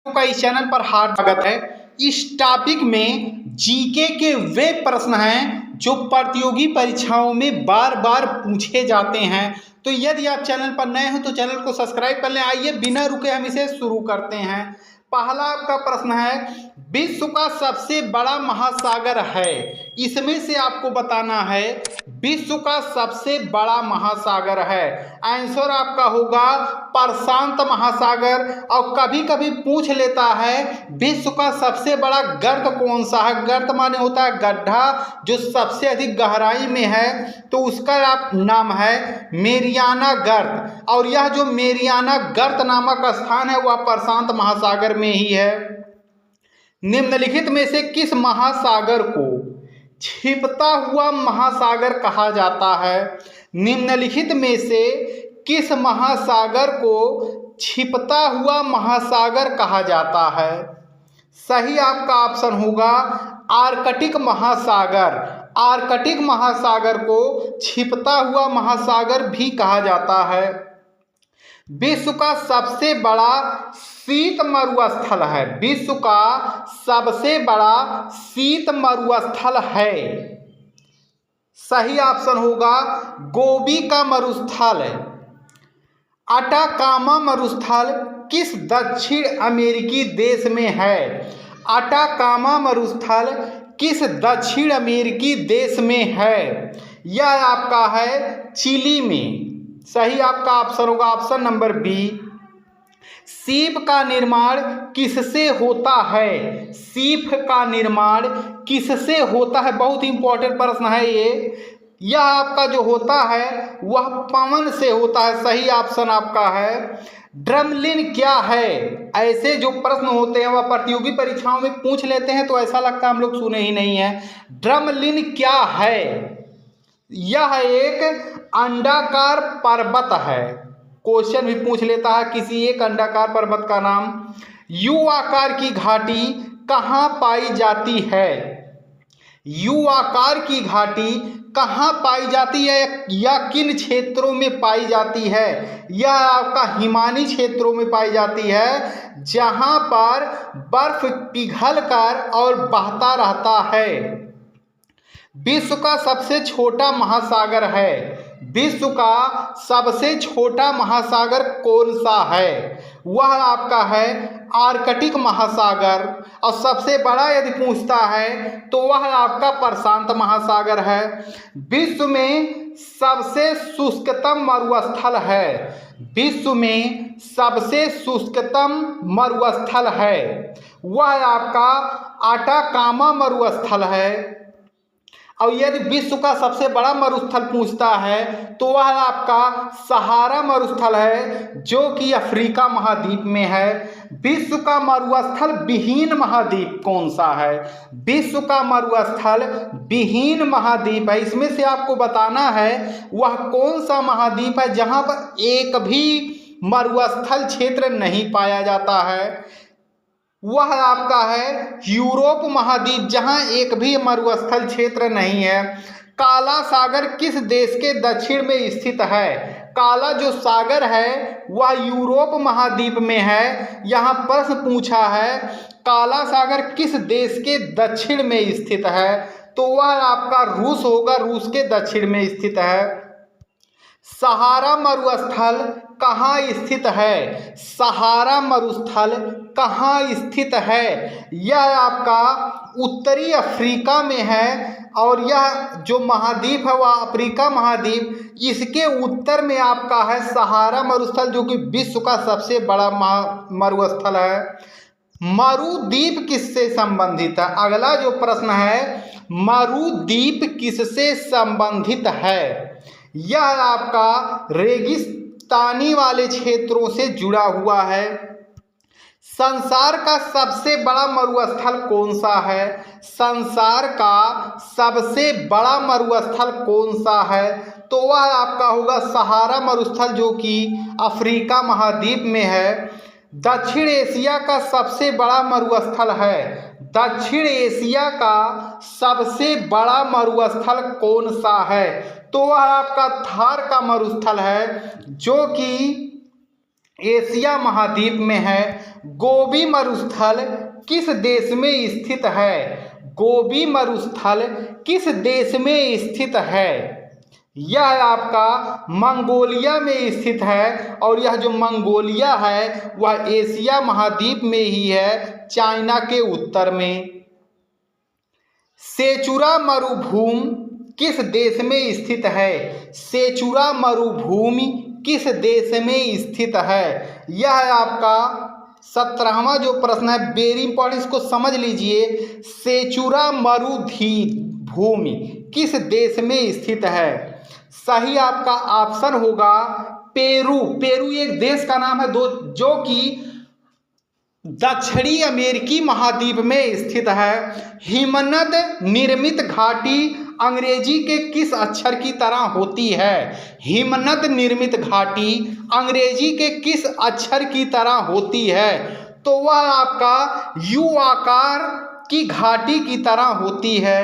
का इस चैनल पर हार्दिक स्वागत है। इस टॉपिक में जीके के वे प्रश्न हैं जो प्रतियोगी परीक्षाओं में बार बार पूछे जाते हैं। तो यदि आप चैनल पर नए हो तो चैनल को सब्सक्राइब कर लें। आइए बिना रुके हम इसे शुरू करते हैं। पहला आपका प्रश्न है, विश्व का सबसे बड़ा महासागर है। इसमें से आपको बताना है विश्व का सबसे बड़ा महासागर है। आंसर आपका होगा प्रशांत महासागर। और कभी कभी पूछ लेता है विश्व का सबसे बड़ा गर्त कौन सा है। गर्त माने होता है गड्ढा जो सबसे अधिक गहराई में है, तो उसका आप नाम है मेरियाना गर्त। और यह जो मेरियाना गर्त नामक स्थान है वह प्रशांत महासागर में ही है। निम्नलिखित में से किस महासागर को छिपता हुआ महासागर कहा जाता है। निम्नलिखित में से किस महासागर को छिपता हुआ महासागर कहा जाता है। सही आपका ऑप्शन होगा आर्कटिक महासागर। आर्कटिक महासागर को छिपता हुआ महासागर भी कहा जाता है। विश्व का सबसे बड़ा शीत मरुस्थल है। विश्व का सबसे बड़ा शीत मरुस्थल है। सही ऑप्शन होगा गोबी का मरुस्थल। अटाकामा मरुस्थल किस दक्षिण अमेरिकी देश में है। अटाकामा मरुस्थल किस दक्षिण अमेरिकी देश में है। यह आपका है चिली में। सही आपका ऑप्शन होगा ऑप्शन नंबर बी। सीप का निर्माण किससे होता है। सीप का निर्माण किससे होता है। बहुत इंपॉर्टेंट प्रश्न है ये। यह आपका जो होता है वह पवन से होता है। सही ऑप्शन आपका है। ड्रमलिन क्या है। ऐसे जो प्रश्न होते हैं वह प्रतियोगी परीक्षाओं में पूछ लेते हैं, तो ऐसा लगता है हम लोग सुने ही नहीं है। ड्रमलिन क्या है। यह एक अंडाकार पर्वत है। क्वेश्चन भी पूछ लेता है किसी एक अंडाकार पर्वत का नाम। यू आकार की घाटी कहाँ पाई जाती है। यू आकार की घाटी कहाँ पाई जाती है या किन क्षेत्रों में पाई जाती है। यह आपका हिमानी क्षेत्रों में पाई जाती है, जहां पर बर्फ पिघलकर और बहता रहता है। विश्व का सबसे छोटा महासागर है। विश्व का सबसे छोटा महासागर कौन सा है। वह आपका है आर्कटिक महासागर। और सबसे बड़ा यदि पूछता है तो वह आपका प्रशांत महासागर है। विश्व में सबसे शुष्कतम मरुस्थल है। विश्व में सबसे शुष्कतम मरुस्थल है वह आपका अटाकामा मरुस्थल है। और यदि विश्व का सबसे बड़ा मरुस्थल पूछता है तो वह आपका सहारा मरुस्थल है, जो कि अफ्रीका महाद्वीप में है। विश्व का मरुस्थल विहीन महाद्वीप कौन सा है। विश्व का मरुस्थल विहीन महाद्वीप है। इसमें से आपको बताना है वह कौन सा महाद्वीप है जहां पर एक भी मरुस्थल क्षेत्र नहीं पाया जाता है। वह आपका है यूरोप महाद्वीप, जहां एक भी मरुस्थल क्षेत्र नहीं है। काला सागर किस देश के दक्षिण में स्थित है। काला जो सागर है वह यूरोप महाद्वीप में है। यहाँ प्रश्न पूछा है काला सागर किस देश के दक्षिण में स्थित है, तो वह आपका रूस होगा। रूस के दक्षिण में स्थित है। सहारा मरुस्थल कहाँ स्थित है। सहारा मरुस्थल कहाँ स्थित है। यह आपका उत्तरी अफ्रीका में है। और यह जो महाद्वीप है वह अफ्रीका महाद्वीप, इसके उत्तर में आपका है सहारा मरुस्थल, जो कि विश्व का सबसे बड़ा मरुस्थल है। मरुद्वीप किससे संबंधित है। अगला जो प्रश्न है मरुद्वीप किससे संबंधित है। यह आपका रेगिस्तानी वाले क्षेत्रों से जुड़ा हुआ है। संसार का सबसे बड़ा मरुस्थल कौन सा है। संसार का सबसे बड़ा मरुस्थल कौन सा है, तो वह आपका होगा सहारा मरुस्थल, जो कि अफ्रीका महाद्वीप में है। दक्षिण एशिया का सबसे बड़ा मरुस्थल है। दक्षिण एशिया का सबसे बड़ा मरुस्थल कौन सा है, तो वह आपका थार का मरुस्थल है, जो कि एशिया महाद्वीप में है। गोबी मरुस्थल किस देश में स्थित है? गोबी मरुस्थल किस देश में स्थित है? यह आपका मंगोलिया में स्थित है और यह जो मंगोलिया है वह एशिया महाद्वीप में ही है, चाइना के उत्तर में। सेचुरा मरुभूमि किस देश में स्थित है? सेचुरा मरुभूमि किस देश में स्थित है? यह आपका 17वां जो प्रश्न है, वेरी इंपॉर्टेंट, इसको समझ लीजिए। सेचुरा मरुभूमि किस देश में स्थित है? सही आपका ऑप्शन होगा पेरू। पेरू एक देश का नाम है जो कि दक्षिणी अमेरिकी महाद्वीप में स्थित है। हिमनद निर्मित घाटी अंग्रेजी के किस अक्षर की तरह होती है? हिमनद निर्मित घाटी अंग्रेजी के किस अक्षर की तरह होती है? तो वह आपका यू आकार की घाटी की तरह होती है।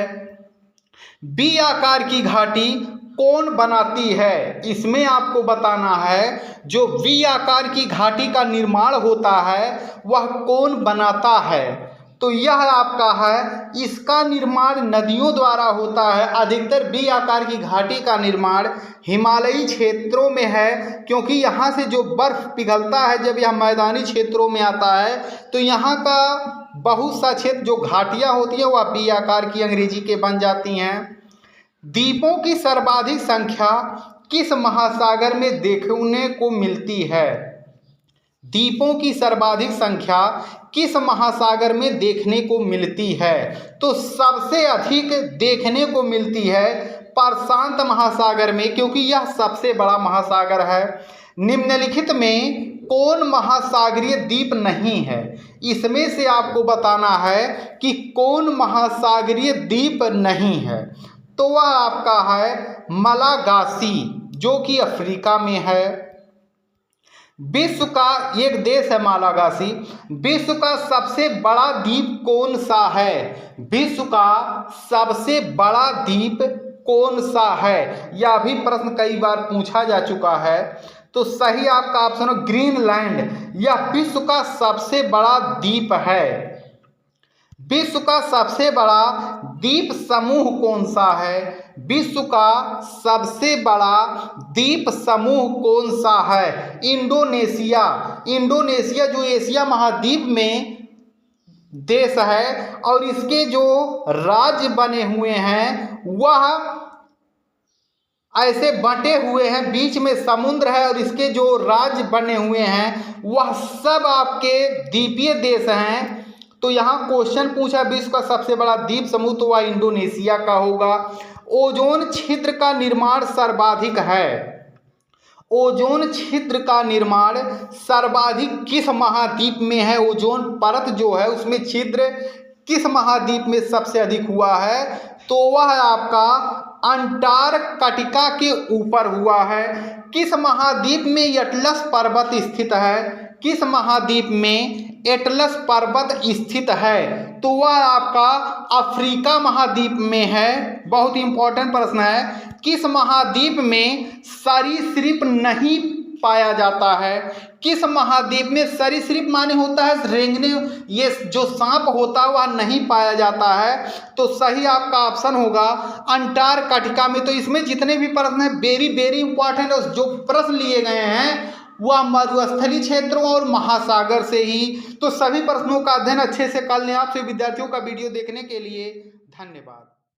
बी आकार की घाटी कौन बनाती है? इसमें आपको बताना है जो वी आकार की घाटी का निर्माण होता है वह कौन बनाता है? तो यह आपका है, इसका निर्माण नदियों द्वारा होता है। अधिकतर वी आकार की घाटी का निर्माण हिमालयी क्षेत्रों में है, क्योंकि यहाँ से जो बर्फ पिघलता है जब यह मैदानी क्षेत्रों में आता है तो यहाँ का बहुत सा क्षेत्र जो घाटियाँ होती हैं वह वी आकार की अंग्रेजी के बन जाती हैं। द्वीपों की सर्वाधिक संख्या किस महासागर में देखने को मिलती है? द्वीपों की सर्वाधिक संख्या किस महासागर में देखने को मिलती है? तो सबसे अधिक देखने को मिलती है प्रशांत महासागर में, क्योंकि यह सबसे बड़ा महासागर है। निम्नलिखित में कौन महासागरीय द्वीप नहीं है? इसमें से आपको बताना है कि कौन महासागरीय द्वीप नहीं है। तो वह आपका है मलागासी, जो कि अफ्रीका में है। विश्व का एक देश है मलागासी। विश्व का सबसे बड़ा द्वीप कौन सा है? विश्व का सबसे बड़ा द्वीप कौन सा है? यह भी प्रश्न कई बार पूछा जा चुका है। तो सही आपका ऑप्शन है ग्रीनलैंड। यह विश्व का सबसे बड़ा द्वीप है। विश्व का सबसे बड़ा द्वीप समूह कौन सा है? विश्व का सबसे बड़ा द्वीप समूह कौन सा है? इंडोनेशिया। इंडोनेशिया जो एशिया महाद्वीप में देश है और इसके जो राज्य बने हुए हैं वह ऐसे बंटे हुए हैं, बीच में समुद्र है और इसके जो राज्य बने हुए हैं वह सब आपके द्वीपीय देश हैं। तो यहाँ क्वेश्चन पूछा विश्व का सबसे बड़ा द्वीप समूह, तो वह इंडोनेशिया का होगा। ओजोन छिद्र का निर्माण सर्वाधिक है। ओजोन छिद्र का निर्माण सर्वाधिक किस महाद्वीप में है? ओजोन परत जो है उसमें छिद्र किस महाद्वीप में सबसे अधिक हुआ है? तो वह आपका अंटार्कटिका के ऊपर हुआ है। किस महाद्वीप में एटलस पर्वत स्थित है? किस महाद्वीप में एटलस पर्वत स्थित है? तो वह आपका अफ्रीका महाद्वीप में है। बहुत इंपॉर्टेंट प्रश्न है। किस महाद्वीप में सरीसृप नहीं पाया जाता है? किस महाद्वीप में सरीसृप माने होता है रेंगने, ये जो सांप होता है वह नहीं पाया जाता है। तो सही आपका ऑप्शन होगा अंटार्कटिका में। तो इसमें जितने भी प्रश्न हैं वेरी वेरी इंपॉर्टेंट है। जो प्रश्न लिए गए हैं वह मरुस्थलीय क्षेत्रों और महासागर से ही। तो सभी प्रश्नों का अध्ययन अच्छे से कर लें। आपसे विद्यार्थियों का वीडियो देखने के लिए धन्यवाद।